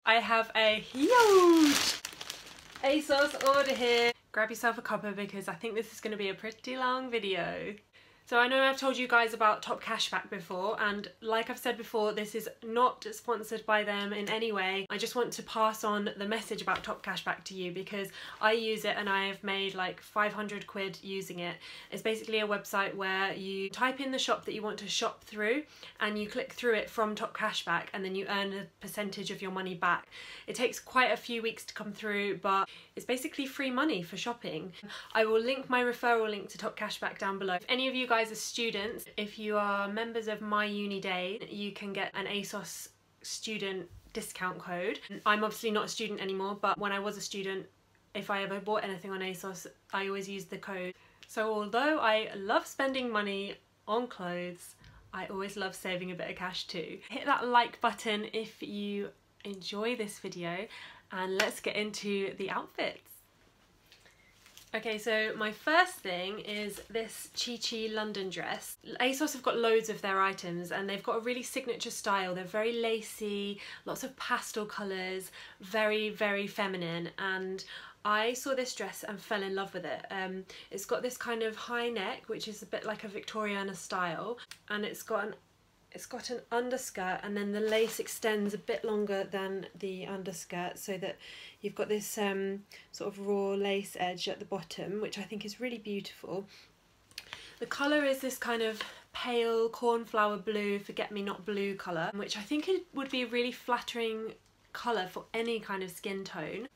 I have a huge Asos order here. Grab yourself a cuppa because I think this is going to be a pretty long video. So I know I've told you guys about Topcashback before, and like I've said before, this is not sponsored by them in any way. I just want to pass on the message about Topcashback to you because I use it and I have made like 500 quid using it. It's basically a website where you type in the shop that you want to shop through and you click through it from Topcashback and then you earn a percentage of your money back. It takes quite a few weeks to come through, but it's basically free money for shopping. I will link my referral link to Topcashback down below. If any of you guys are students, if you are members of My Uni Day, you can get an Asos student discount code. I'm obviously not a student anymore, but when I was a student, if I ever bought anything on Asos, I always used the code. So although I love spending money on clothes, I always love saving a bit of cash too. Hit that like button if you enjoy this video, and let's get into the outfits. Okay, so my first thing is this Chi Chi London dress. Asos have got loads of their items and they've got a really signature style. They're very lacy, lots of pastel colours, very, very feminine, and I saw this dress and fell in love with it. It's got this kind of high neck, which is a bit like a Victoriana style, and it's got an underskirt, and then the lace extends a bit longer than the underskirt so that you've got this sort of raw lace edge at the bottom, which I think is really beautiful. The colour is this kind of pale cornflower blue, forget-me-not blue colour, which I think it would be a really flattering colour for any kind of skin tone.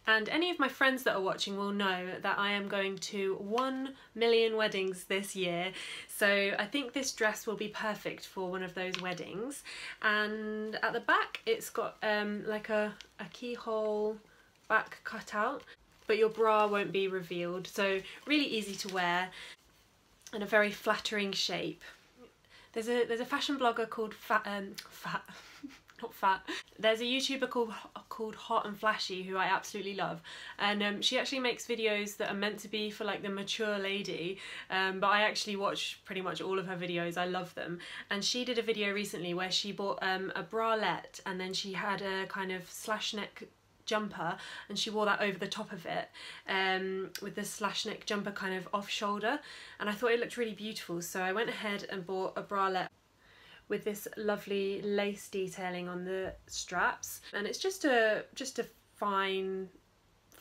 And any of my friends that are watching will know that I am going to 1 million weddings this year, so I think this dress will be perfect for one of those weddings. And at the back it's got like a keyhole back cutout, but your bra won't be revealed, so really easy to wear and a very flattering shape. There's a fashion blogger called There's a YouTuber called Hot and Flashy who I absolutely love, and she actually makes videos that are meant to be for like the mature lady, but I actually watch pretty much all of her videos. I love them, and she did a video recently where she bought a bralette and then she had a kind of slash neck jumper and she wore that over the top of it with the slash neck jumper kind of off shoulder, and I thought it looked really beautiful, so I went ahead and bought a bralette with this lovely lace detailing on the straps, and it's just a fine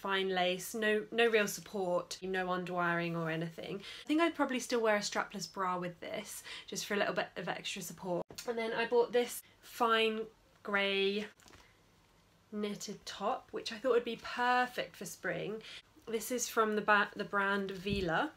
lace, no real support, no underwiring or anything. I think I'd probably still wear a strapless bra with this just for a little bit of extra support. And then I bought this fine grey knitted top, which I thought would be perfect for spring. This is from the brand Vila.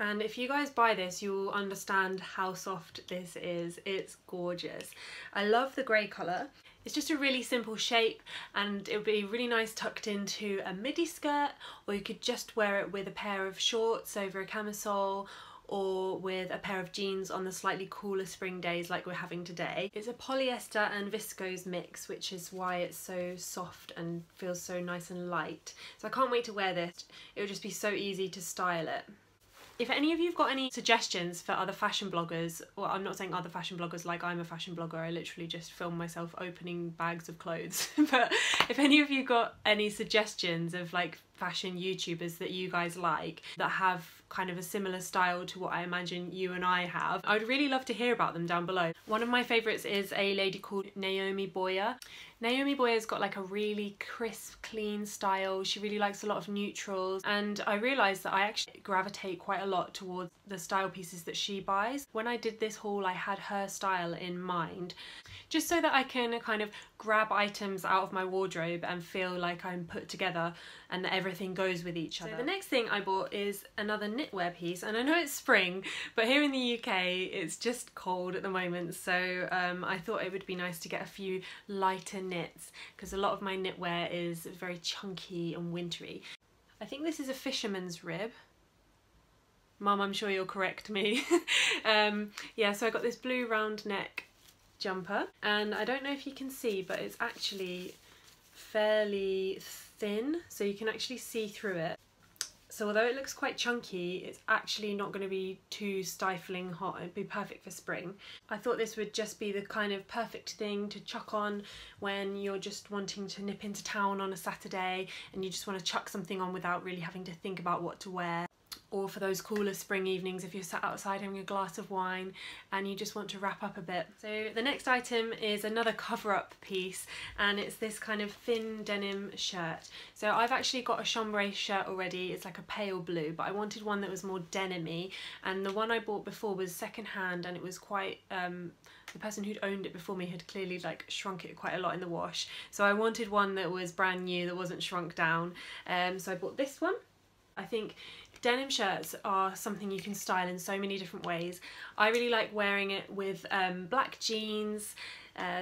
And if you guys buy this, you'll understand how soft this is. It's gorgeous. I love the grey colour. It's just a really simple shape, and it would be really nice tucked into a midi skirt, or you could just wear it with a pair of shorts over a camisole, or with a pair of jeans on the slightly cooler spring days like we're having today. It's a polyester and viscose mix, which is why it's so soft and feels so nice and light. So I can't wait to wear this. It would just be so easy to style it. If any of you have got any suggestions for other fashion bloggers, well, I'm not saying other fashion bloggers like I'm a fashion blogger, I literally just film myself opening bags of clothes, but if any of you got any suggestions of like fashion YouTubers that you guys like that have kind of a similar style to what I imagine you and I have, I would really love to hear about them down below. One of my favourites is a lady called Naomi Boyer. Naomi Boyer's got like a really crisp, clean style. She really likes a lot of neutrals, and I realised that I actually gravitate quite a lot towards the style pieces that she buys. When I did this haul, I had her style in mind, just so that I can kind of grab items out of my wardrobe and feel like I'm put together and that everything goes with each other. So the next thing I bought is another knitwear piece, and I know it's spring, but here in the UK it's just cold at the moment, so I thought it would be nice to get a few lighter knits because a lot of my knitwear is very chunky and wintry. I think this is a fisherman's rib. Mum, I'm sure you'll correct me. Yeah, so I got this blue round neck jumper, and I don't know if you can see, but it's actually fairly thin, so you can actually see through it. So although it looks quite chunky, it's actually not going to be too stifling hot. It'd be perfect for spring. I thought this would just be the kind of perfect thing to chuck on when you're just wanting to nip into town on a Saturday and you just want to chuck something on without really having to think about what to wear. Or for those cooler spring evenings if you're sat outside having a glass of wine and you just want to wrap up a bit. So the next item is another cover-up piece, and it's this kind of thin denim shirt. So I've actually got a chambray shirt already. It's like a pale blue, but I wanted one that was more denim-y, and the one I bought before was second-hand, and it was quite the person who'd owned it before me had clearly like shrunk it quite a lot in the wash. So I wanted one that was brand new, that wasn't shrunk down. So I bought this one. I think denim shirts are something you can style in so many different ways. I really like wearing it with black jeans,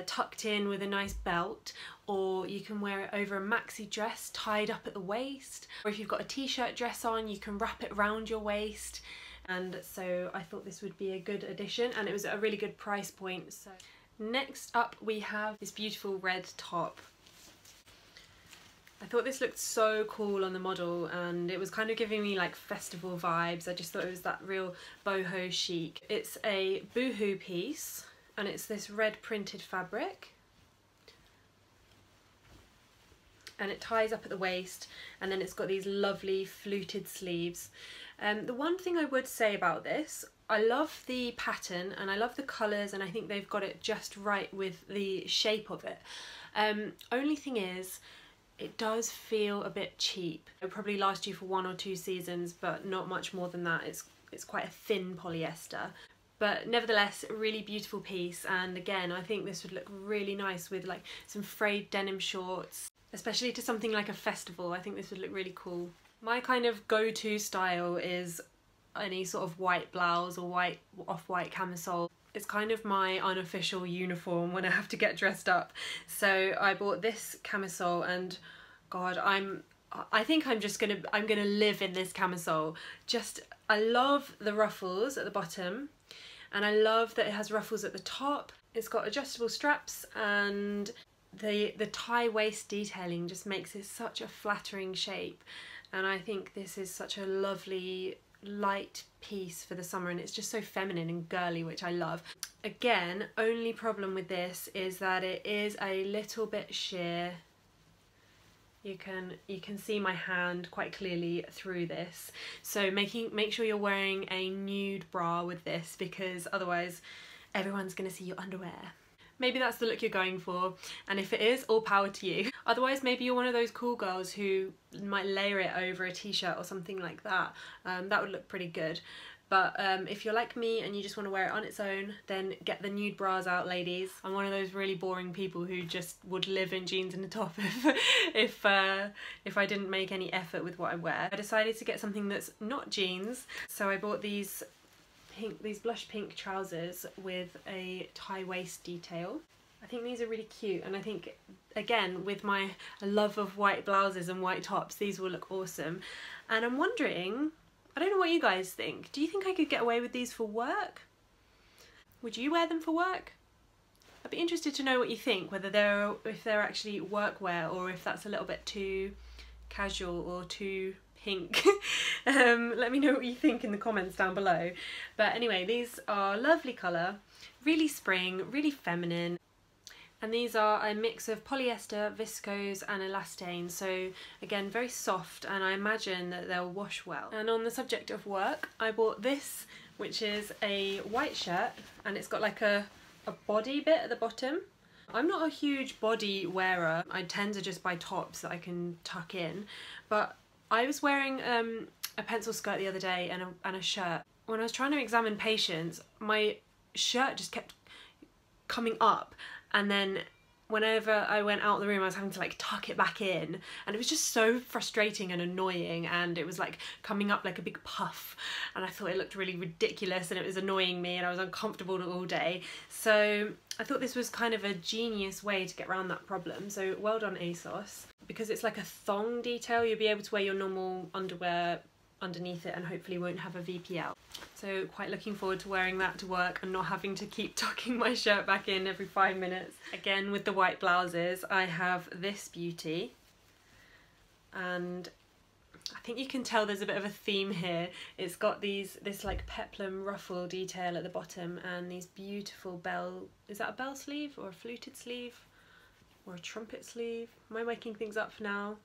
tucked in with a nice belt, or you can wear it over a maxi dress tied up at the waist, or if you've got a t-shirt dress on you can wrap it around your waist. And so I thought this would be a good addition, and it was at a really good price point. So next up we have this beautiful red top. I thought this looked so cool on the model, and it was kind of giving me like festival vibes. I just thought it was that real boho chic. It's a boohoo piece, and it's this red printed fabric, and it ties up at the waist, and then it's got these lovely fluted sleeves. The one thing I would say about this, I love the pattern and I love the colours, and I think they've got it just right with the shape of it. Only thing is, it does feel a bit cheap. It'll probably last you for 1 or 2 seasons, but not much more than that. It's quite a thin polyester. But nevertheless, a really beautiful piece, and again, I think this would look really nice with like some frayed denim shorts, especially to something like a festival. I think this would look really cool. My kind of go-to style is any sort of white blouse or white off-white camisole. It's kind of my unofficial uniform when I have to get dressed up. So I bought this camisole, and God, I think I'm gonna live in this camisole. I love the ruffles at the bottom, and I love that it has ruffles at the top. It's got adjustable straps, and the tie waist detailing just makes it such a flattering shape. And I think this is such a lovely light piece for the summer, and it's just so feminine and girly, which I love. Again, only problem with this is that it is a little bit sheer. You can see my hand quite clearly through this, so make sure you're wearing a nude bra with this, because otherwise everyone's gonna see your underwear. Maybe that's the look you're going for, and if it is, all power to you. Otherwise, maybe you're one of those cool girls who might layer it over a t-shirt or something like that. That would look pretty good. But if you're like me and you just want to wear it on its own, then get the nude bras out, ladies. I'm one of those really boring people who just would live in jeans and a top if I didn't make any effort with what I wear. I decided to get something that's not jeans, so I bought these blush pink trousers with a tie waist detail. I think these are really cute, and I think, again, with my love of white blouses and white tops, these will look awesome. And I'm wondering, I don't know what you guys think. Do you think I could get away with these for work? Would you wear them for work? I'd be interested to know what you think, if they're actually workwear or if that's a little bit too casual or too pink. Let me know what you think in the comments down below. But anyway, these are lovely colour, really spring, really feminine. And these are a mix of polyester, viscose and elastane, so again very soft, and I imagine that they'll wash well. And on the subject of work, I bought this, which is a white shirt, and it's got like a body bit at the bottom. I'm not a huge body wearer. I tend to just buy tops that I can tuck in, but I was wearing a pencil skirt the other day and a shirt. When I was trying to examine patients, my shirt just kept coming up, and then whenever I went out the room I was having to like tuck it back in, and it was just so frustrating and annoying, and it was like coming up like a big puff, and I thought it looked really ridiculous and it was annoying me, and I was uncomfortable all day. So I thought this was kind of a genius way to get around that problem, so well done ASOS. Because it's like a thong detail, you'll be able to wear your normal underwear underneath it and hopefully won't have a VPL. So quite looking forward to wearing that to work and not having to keep tucking my shirt back in every 5 minutes. Again, with the white blouses, I have this beauty, and I think you can tell there's a bit of a theme here. It's got this like peplum ruffle detail at the bottom and these beautiful bell, is that a bell sleeve or a fluted sleeve or a trumpet sleeve? Am I making things up now?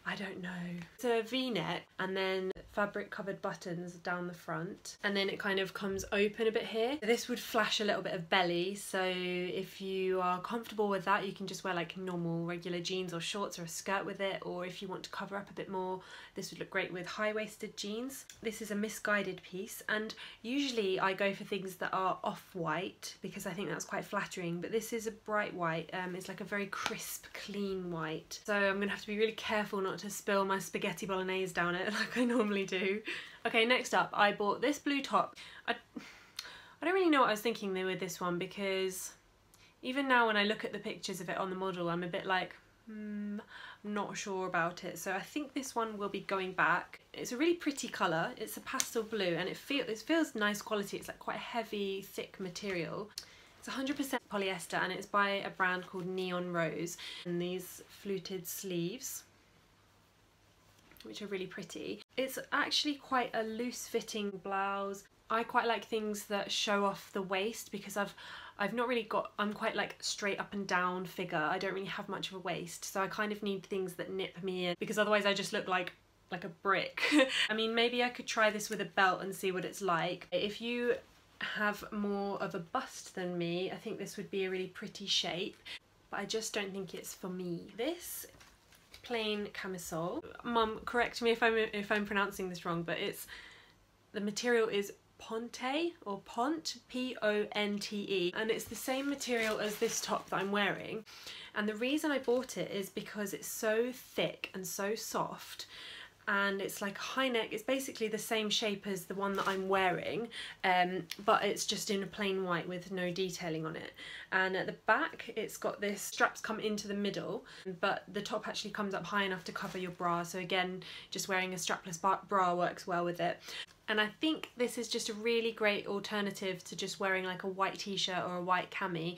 I don't know. It's a V-neck and then fabric covered buttons down the front, and then it kind of comes open a bit here. This would flash a little bit of belly, so if you are comfortable with that you can just wear like normal regular jeans or shorts or a skirt with it, or if you want to cover up a bit more this would look great with high-waisted jeans. This is a misguided piece, and usually I go for things that are off-white because I think that's quite flattering, but this is a bright white. It's like a very crisp, clean white, so I'm gonna have to be really careful not to spill my spaghetti bolognese down it like I normally do. Okay, next up I bought this blue top. I don't really know what I was thinking there with this one, because even now when I look at the pictures of it on the model I'm a bit like I'm not sure about it, so I think this one will be going back. It's a really pretty colour, it's a pastel blue, and it feels nice quality. It's like quite a heavy, thick material. It's 100% polyester and it's by a brand called Neon Rose, and these fluted sleeves which are really pretty. It's actually quite a loose fitting blouse. I quite like things that show off the waist because I've not really got, I'm quite like straight up and down figure. I don't really have much of a waist, so I kind of need things that nip me in because otherwise I just look like a brick. I mean, maybe I could try this with a belt and see what it's like. If you have more of a bust than me, I think this would be a really pretty shape, but I just don't think it's for me. This plain camisole, Mum, correct me if I'm pronouncing this wrong, but the material is Ponte or Pont, P-O-N-T-E, and it's the same material as this top that I'm wearing, and the reason I bought it is because it's so thick and so soft, and it's like a high neck. It's basically the same shape as the one that I'm wearing, but it's just in a plain white with no detailing on it. And at the back it's got this, straps come into the middle, but the top actually comes up high enough to cover your bra, so again just wearing a strapless bra works well with it. And I think this is just a really great alternative to just wearing like a white t-shirt or a white cami,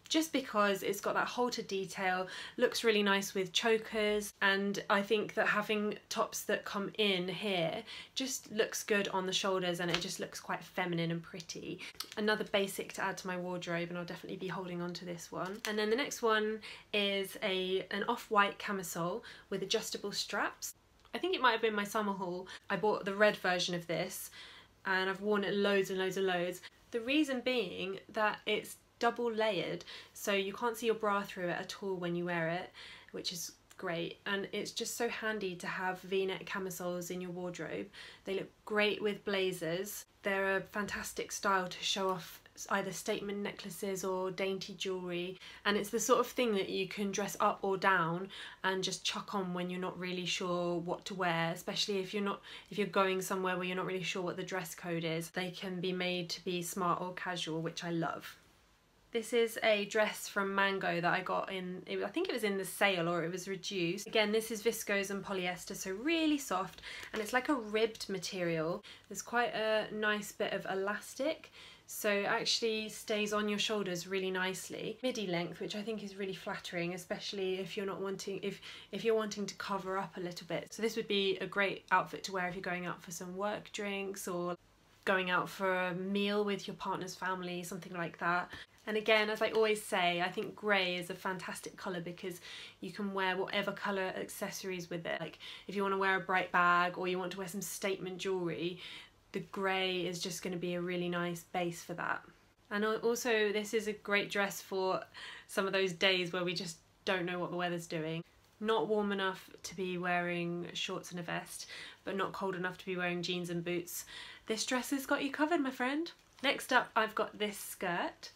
just because it's got that halter detail, looks really nice with chokers, and I think that having tops that come in here just looks good on the shoulders and it just looks quite feminine and pretty. Another basic to add to my wardrobe, and I'll definitely be holding on to this one. And then the next one is an off-white camisole with adjustable straps. I think it might have been my summer haul. I bought the red version of this and I've worn it loads and loads and loads. The reason being that it's double layered, so you can't see your bra through it at all when you wear it, which is great, and it's just so handy to have V-neck camisoles in your wardrobe. They look great with blazers. They're a fantastic style to show off either statement necklaces or dainty jewellery, and it's the sort of thing that you can dress up or down and just chuck on when you're not really sure what to wear, especially if you're going somewhere where you're not really sure what the dress code is. They can be made to be smart or casual, which I love. This is a dress from Mango that I got I think it was in the sale or it was reduced. Again, this is viscose and polyester, so really soft, and it's like a ribbed material. There's quite a nice bit of elastic, so it actually stays on your shoulders really nicely. Midi length, which I think is really flattering, especially if you're not wanting, if you're wanting to cover up a little bit. So this would be a great outfit to wear if you're going out for some work drinks or going out for a meal with your partner's family, something like that. And again, as I always say, I think grey is a fantastic colour because you can wear whatever colour accessories with it. Like if you want to wear a bright bag or you want to wear some statement jewellery, the grey is just going to be a really nice base for that. And also this is a great dress for some of those days where we just don't know what the weather's doing. Not warm enough to be wearing shorts and a vest, but not cold enough to be wearing jeans and boots. This dress has got you covered, my friend. Next up, I've got this skirt.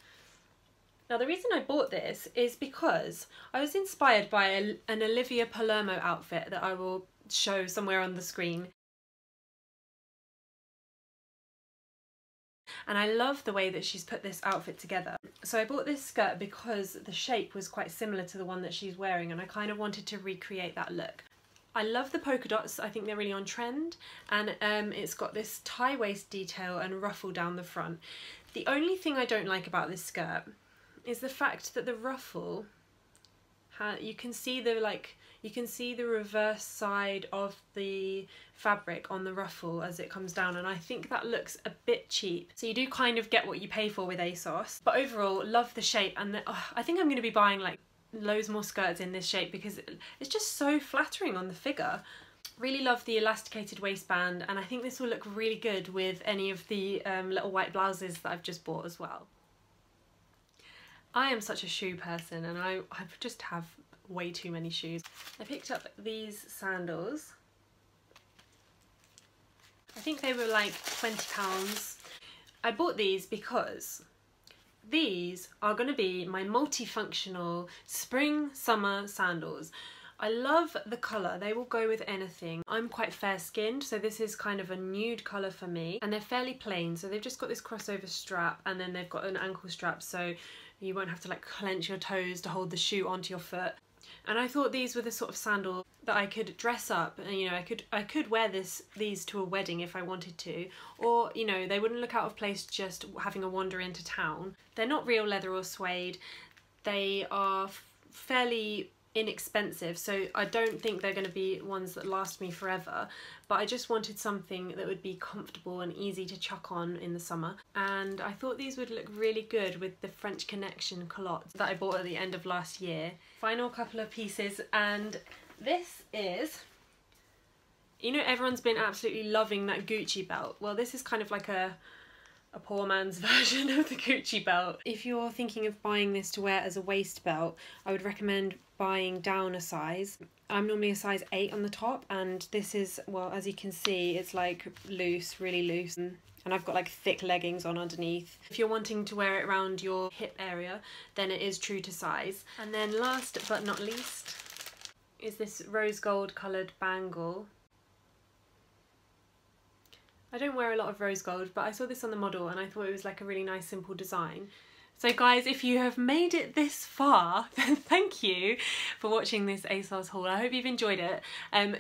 Now the reason I bought this is because I was inspired by an Olivia Palermo outfit that I will show somewhere on the screen. And I love the way that she's put this outfit together. So I bought this skirt because the shape was quite similar to the one that she's wearing, and I kind of wanted to recreate that look. I love the polka dots, I think they're really on trend, and it's got this tie waist detail and ruffle down the front. The only thing I don't like about this skirt is the fact that the ruffle you can see the reverse side of the fabric on the ruffle as it comes down, and I think that looks a bit cheap. So you do kind of get what you pay for with Asos. But overall, love the shape, and I think I'm going to be buying like loads more skirts in this shape because it's just so flattering on the figure. Really love the elasticated waistband, and I think this will look really good with any of the little white blouses that I've just bought as well. I am such a shoe person, and I just have way too many shoes. I picked up these sandals. I think they were like £20. I bought these because these are going to be my multifunctional spring summer sandals. I love the colour, they will go with anything. I'm quite fair skinned, so this is kind of a nude colour for me, and they're fairly plain, so they've just got this crossover strap, and then they've got an ankle strap, so you won't have to like clench your toes to hold the shoe onto your foot. And I thought these were the sort of sandal that I could dress up, and you know, I could wear these to a wedding if I wanted to, or you know, they wouldn't look out of place just having a wander into town. They're not real leather or suede, they are fairly inexpensive, so I don't think they're going to be ones that last me forever, but I just wanted something that would be comfortable and easy to chuck on in the summer, and I thought these would look really good with the French Connection culottes that I bought at the end of last year. Final couple of pieces, and this is, you know, everyone's been absolutely loving that Gucci belt. Well, this is kind of like a poor man's version of the Gucci belt. If you're thinking of buying this to wear as a waist belt, I would recommend buying down a size. I'm normally a size 8 on the top, and this is, well, as you can see, it's like loose, really loose, and I've got like thick leggings on underneath. If you're wanting to wear it around your hip area, then it is true to size. And then last but not least is this rose gold coloured bangle. I don't wear a lot of rose gold, but I saw this on the model and I thought it was like a really nice simple design. So guys, if you have made it this far, then thank you for watching this Asos haul. I hope you've enjoyed it.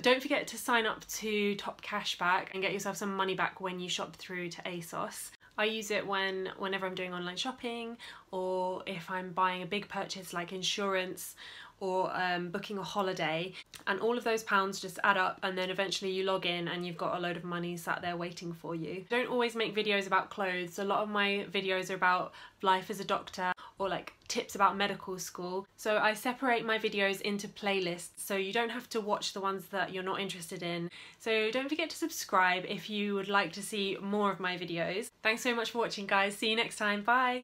Don't forget to sign up to Topcashback and get yourself some money back when you shop through to Asos. I use it whenever I'm doing online shopping, or if I'm buying a big purchase like insurance or booking a holiday, and all of those pounds just add up, and then eventually you log in and you've got a load of money sat there waiting for you. I don't always make videos about clothes. A lot of my videos are about life as a doctor or like tips about medical school. So I separate my videos into playlists so you don't have to watch the ones that you're not interested in. So don't forget to subscribe if you would like to see more of my videos. Thanks so much for watching, guys. See you next time. Bye!